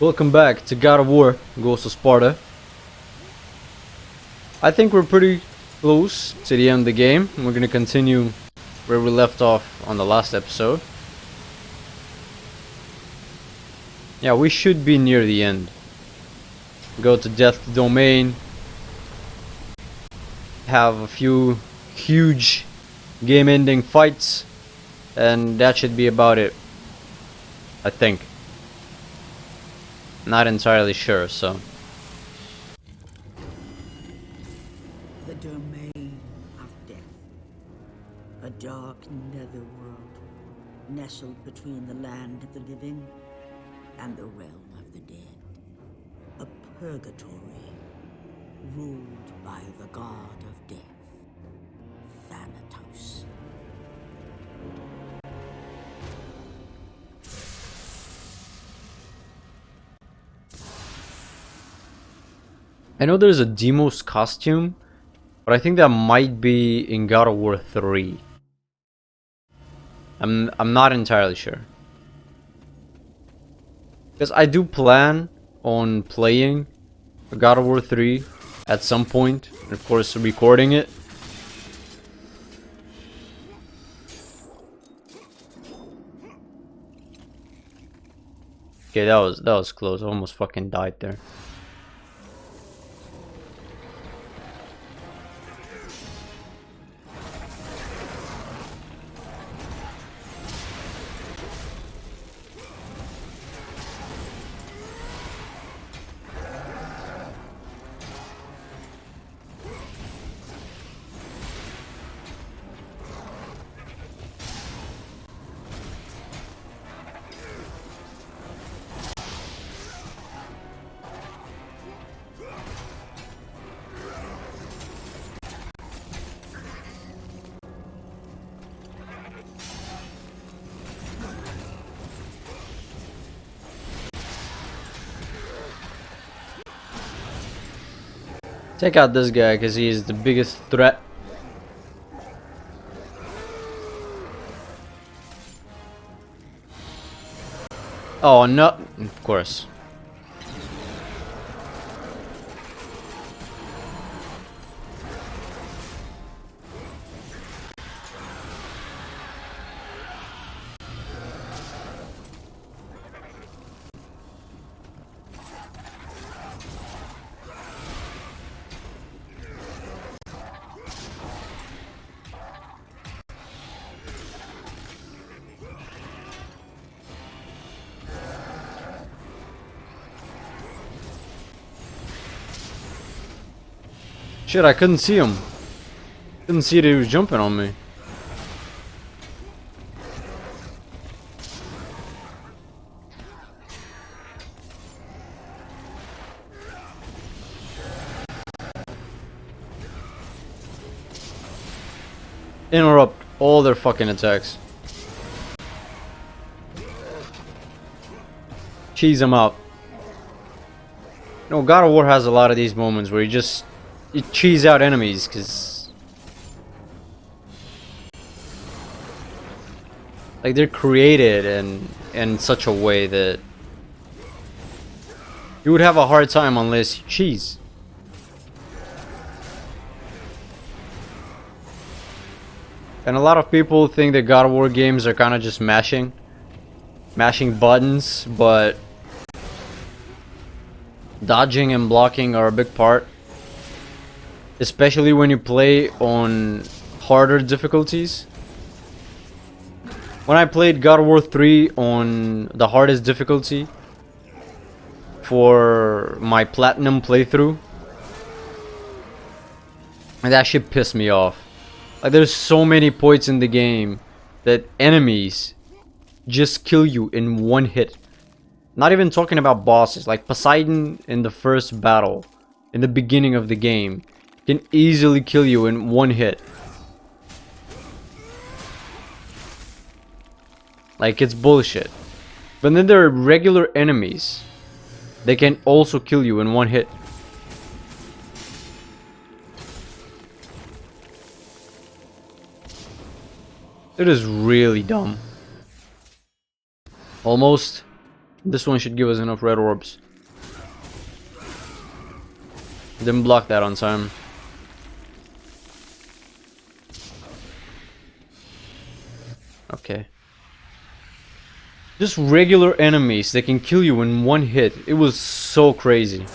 Welcome back to God of War Ghost of Sparta. I think we're pretty close to the end of the game. We're gonna continue where we left off on the last episode. Yeah, we should be near the end. Go to Death Domain. Have a few huge game-ending fights. And that should be about it. I think. Not entirely sure, so. The domain of death. A dark netherworld, nestled between the land of the living and the realm of the dead. A purgatory, ruled by the god of death, Thanatos. I know there's a Deimos costume, but I think that might be in God of War 3. I'm not entirely sure. Because I do plan on playing God of War 3 at some point, and of course recording it. Okay, that was close. I almost fucking died there. Take out this guy because he is the biggest threat. Oh no, of course. Shit, I couldn't see him. Couldn't see that he was jumping on me. Interrupt all their fucking attacks. Cheese them out. No, God of War has a lot of these moments where you cheese out enemies, because like they're created in such a way that you would have a hard time unless you cheese. And a lot of people think that God of War games are kind of just mashing buttons, but dodging and blocking are a big part. Especially when you play on harder difficulties. When I played God of War 3 on the hardest difficulty for my platinum playthrough, and that shit pissed me off. Like, there's so many points in the game that enemies just kill you in one hit. Not even talking about bosses, like Poseidon in the first battle, in the beginning of the game, can easily kill you in one hit. Like, it's bullshit. But then there are regular enemies. They can also kill you in one hit. It is really dumb. Almost This one should give us enough red orbs. Didn't block that on time. Okay. Just regular enemies that can kill you in one hit. It was so crazy.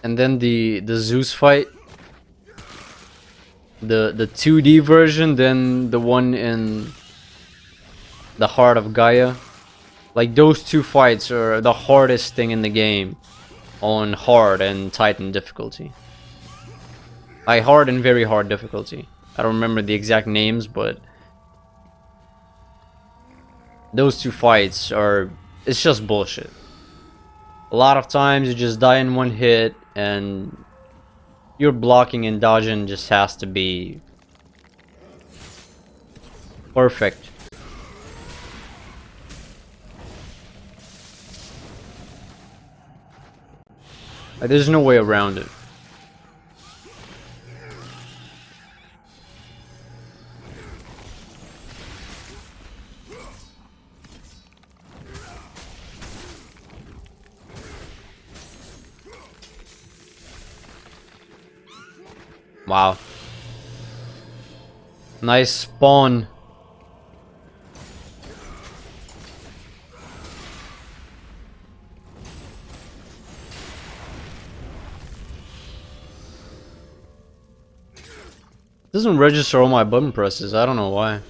And then the Zeus fight, the 2D version, then the one in the Heart of Gaia. Like, those two fights are the hardest thing in the game on hard and Titan difficulty. Like, hard and very hard difficulty. I don't remember the exact names, but those two fights are, it's just bullshit. A lot of times you just die in one hit, and your blocking and dodging just has to be perfect. Like, there's no way around it. Wow. Nice spawn. Doesn't register all my button presses. I don't know why.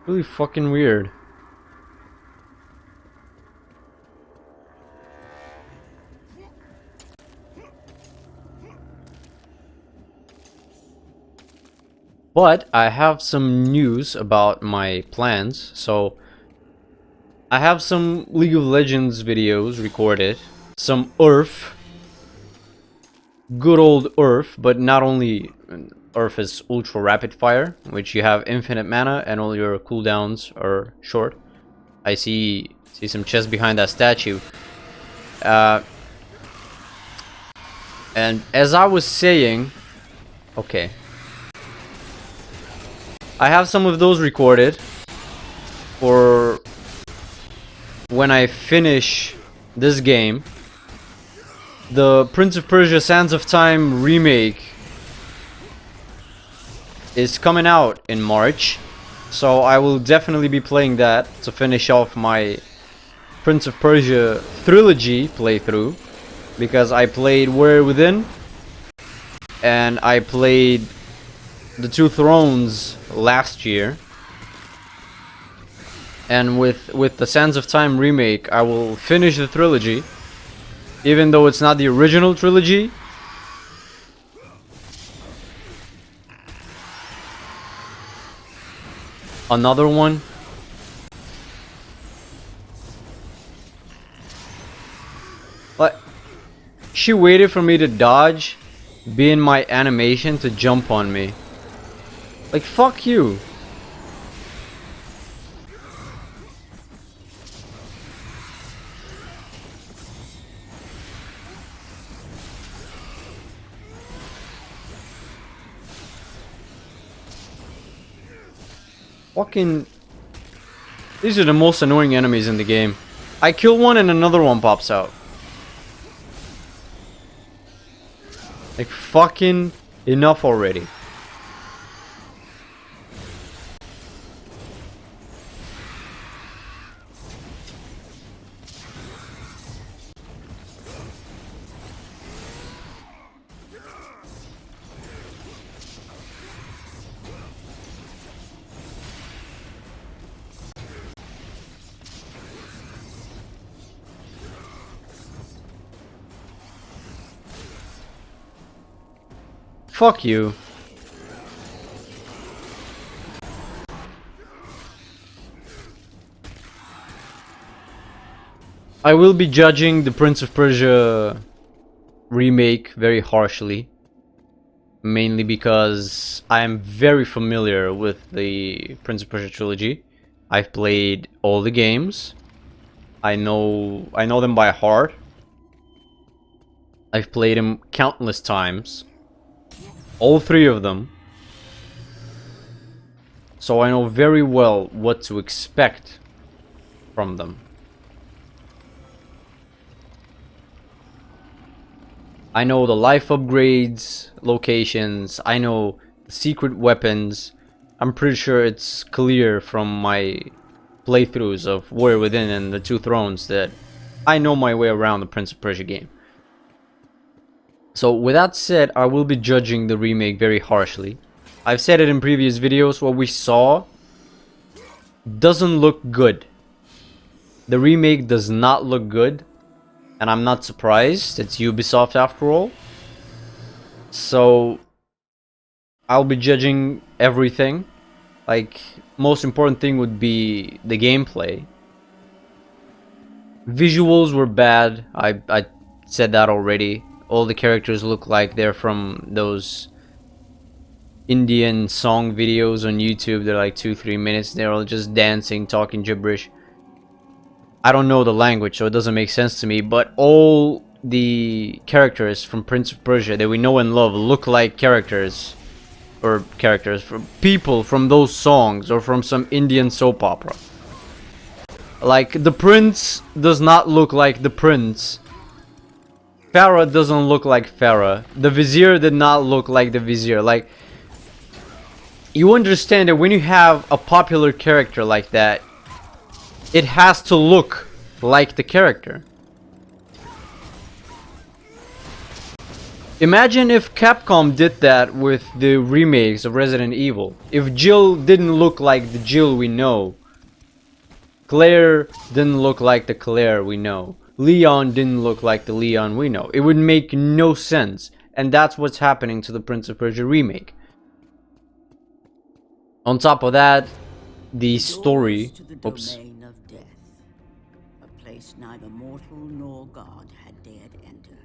Really fucking weird. But I have some news about my plans. So I have some League of Legends videos recorded, some Earth, good old Earth, but not only Earth is ultra rapid fire, which you have infinite mana and all your cooldowns are short. I see some chests behind that statue. And as I was saying, okay, I have some of those recorded for when I finish this game. The Prince of Persia Sands of Time remake is coming out in March, so I will definitely be playing that to finish off my Prince of Persia trilogy playthrough, because I played Warrior Within and I played the Two Thrones last year, and with the Sands of Time remake I will finish the trilogy, even though it's not the original trilogy. Another one. But she waited for me to dodge, be in my animation to jump on me. Like, fuck you. Fucking... These are the most annoying enemies in the game. I kill one and another one pops out. Like, fucking enough already. Fuck you. I will be judging the Prince of Persia remake very harshly. Mainly because I am very familiar with the Prince of Persia trilogy. I've played all the games. I know them by heart. I've played them countless times. All three of them. So I know very well what to expect from them. I know the life upgrades, locations, I know the secret weapons. I'm pretty sure it's clear from my playthroughs of Warrior Within and the Two Thrones that I know my way around the Prince of Persia game. So with that said, I will be judging the remake very harshly. I've said it in previous videos, what we saw doesn't look good. The remake does not look good. And I'm not surprised, it's Ubisoft after all. So I'll be judging everything. Like, most important thing would be the gameplay. Visuals were bad, I said that already. All the characters look like they're from those Indian song videos on YouTube. They're like 2-3 minutes, they're all just dancing, talking gibberish. I don't know the language, so it doesn't make sense to me, but all the characters from Prince of Persia that we know and love look like characters from people from those songs or from some Indian soap opera. Like, the prince does not look like the prince. Farah doesn't look like Farah. The vizier did not look like the vizier. Like, you understand that when you have a popular character like that, it has to look like the character. Imagine if Capcom did that with the remakes of Resident Evil. If Jill didn't look like the Jill we know. Claire didn't look like the Claire we know. Leon didn't look like the Leon we know. It would make no sense. And that's what's happening to the Prince of Persia remake. On top of that, the story... Oops. Neither mortal nor god had dared enter.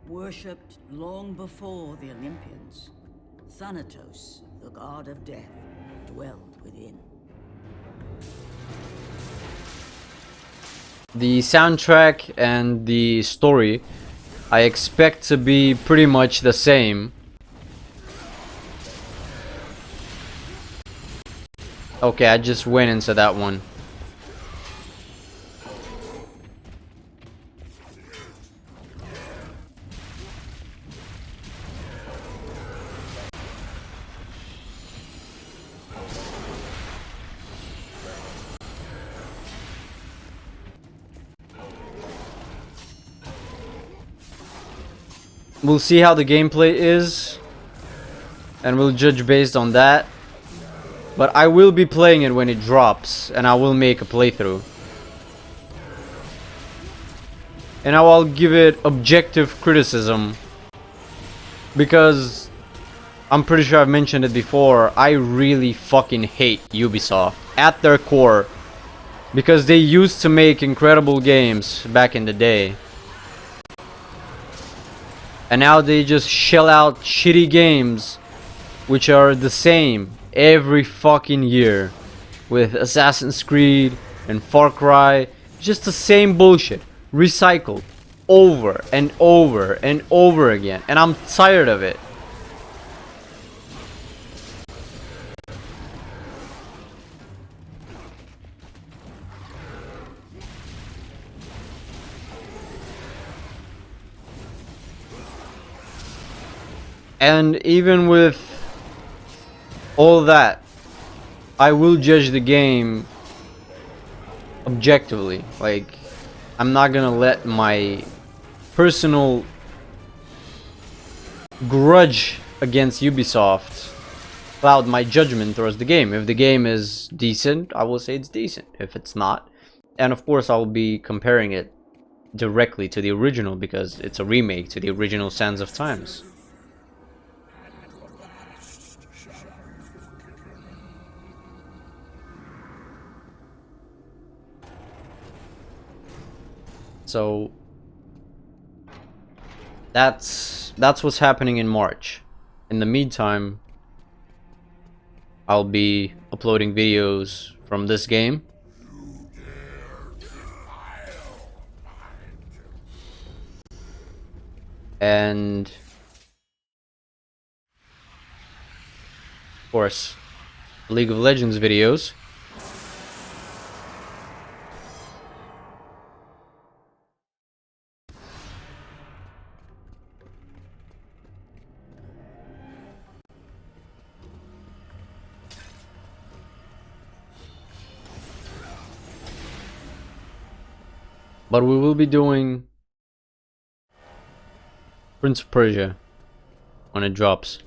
Worshipped long before the Olympians, Thanatos, the god of death, dwelled within. The soundtrack and the story I expect to be pretty much the same. Okay, I just went into that one. We'll see how the gameplay is, and we'll judge based on that. But I will be playing it when it drops, and I will make a playthrough. And I will give it objective criticism, because I'm pretty sure I've mentioned it before, I really fucking hate Ubisoft at their core, because they used to make incredible games back in the day. And now they just shell out shitty games which are the same every fucking year. With Assassin's Creed and Far Cry. Just the same bullshit. Recycled. Over and over and over again. And I'm tired of it. And even with all that, I will judge the game objectively. Like, I'm not gonna let my personal grudge against Ubisoft cloud my judgment towards the game. If the game is decent, I will say it's decent. If it's not, and of course I'll be comparing it directly to the original because it's a remake to the original Sands of Times. So that's what's happening in March. In the meantime, I'll be uploading videos from this game. And of course, League of Legends videos. But we will be doing Prince of Persia when it drops.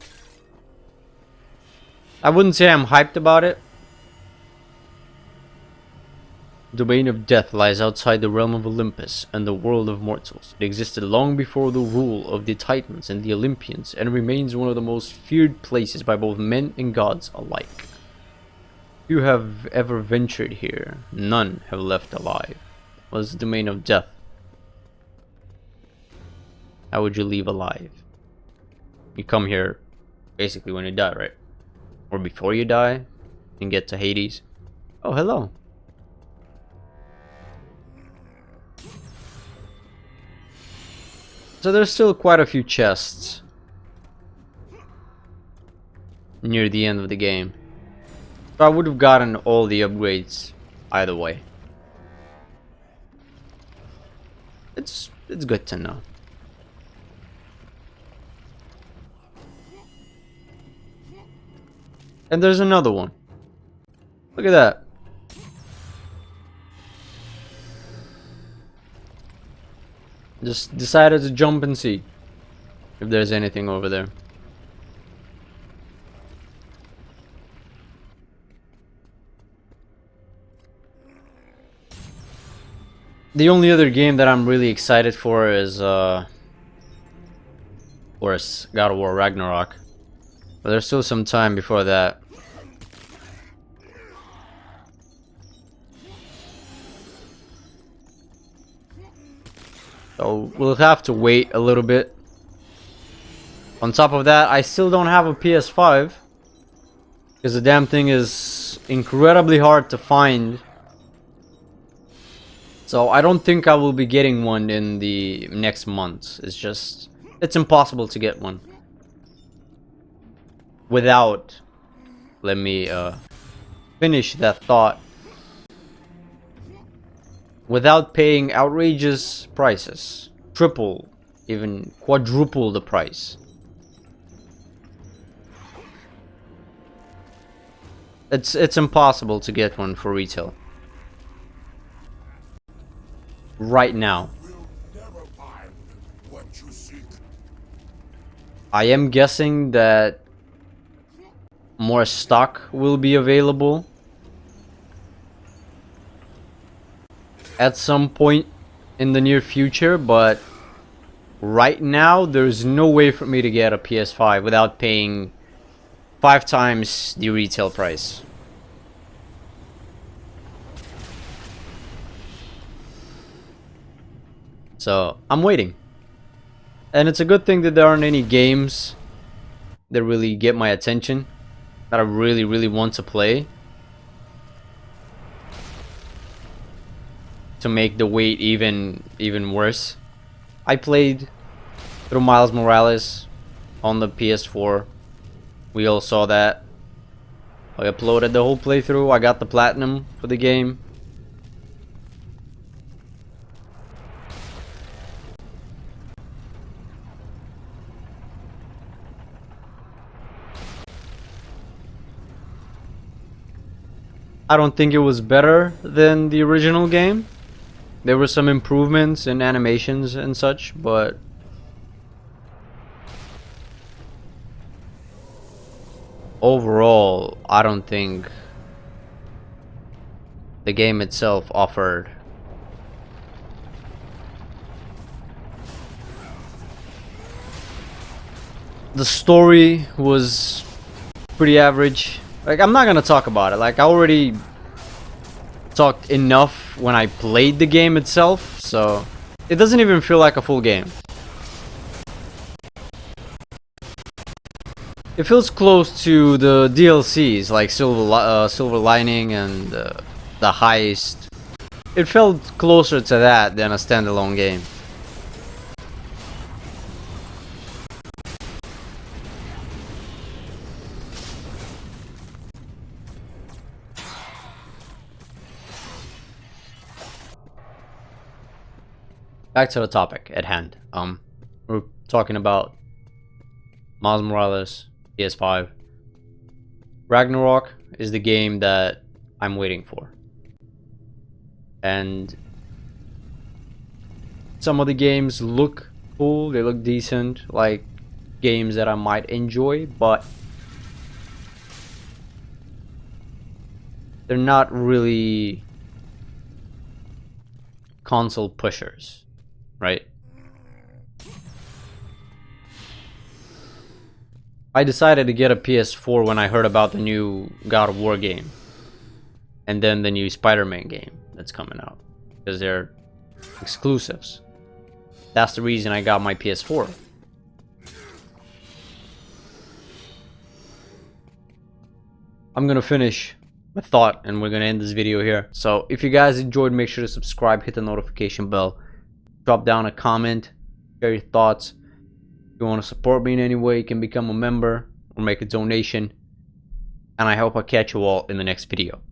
I wouldn't say I'm hyped about it. Domain of Death lies outside the realm of Olympus and the world of mortals. It existed long before the rule of the Titans and the Olympians, and remains one of the most feared places by both men and gods alike. Few have ever ventured here, none have left alive. Was the Domain of Death. How would you leave alive? You come here basically when you die, right? Or before you die and get to Hades. Oh, hello. So there's still quite a few chests near the end of the game. So I would have gotten all the upgrades either way. It's good to know. And there's another one. Look at that. Just decided to jump and see if there's anything over there. The only other game that I'm really excited for is of course, God of War Ragnarok. But there's still some time before that. So we'll have to wait a little bit. On top of that, I still don't have a PS5. Because the damn thing is incredibly hard to find. So I don't think I will be getting one in the next month. It's impossible to get one. Without, let me finish that thought. Without paying outrageous prices. Triple, even quadruple the price. It's impossible to get one for retail. Right now. I am guessing that more stock will be available at some point in the near future, but right now there's no way for me to get a PS5 without paying 5 times the retail price. So I'm waiting. And it's a good thing that there aren't any games that really get my attention, that I really want to play, to make the wait even worse. I played through Miles Morales on the PS4. We all saw that. I uploaded the whole playthrough. I got the platinum for the game. I don't think it was better than the original game. There were some improvements in animations and such, but overall, I don't think the game itself offered the story was pretty average. Like, I'm not gonna talk about it. Like, I already talked enough when I played the game itself, so It doesn't even feel like a full game. It feels close to the DLCs like Silver Lining and the Heist. It felt closer to that than a standalone game. Back to the topic at hand. We're talking about Miles Morales, PS5. Ragnarok is the game that I'm waiting for. And some of the games look cool, they look decent, like games that I might enjoy, but they're not really console pushers, right? I decided to get a PS4 when I heard about the new God of War game. And then the new Spider-Man game that's coming out. Because they're exclusives. That's the reason I got my PS4. I'm gonna finish my thought and we're gonna end this video here. So if you guys enjoyed, make sure to subscribe, hit the notification bell, drop down a comment, share your thoughts. If you want to support me in any way, you can become a member or make a donation. And I hope I catch you all in the next video.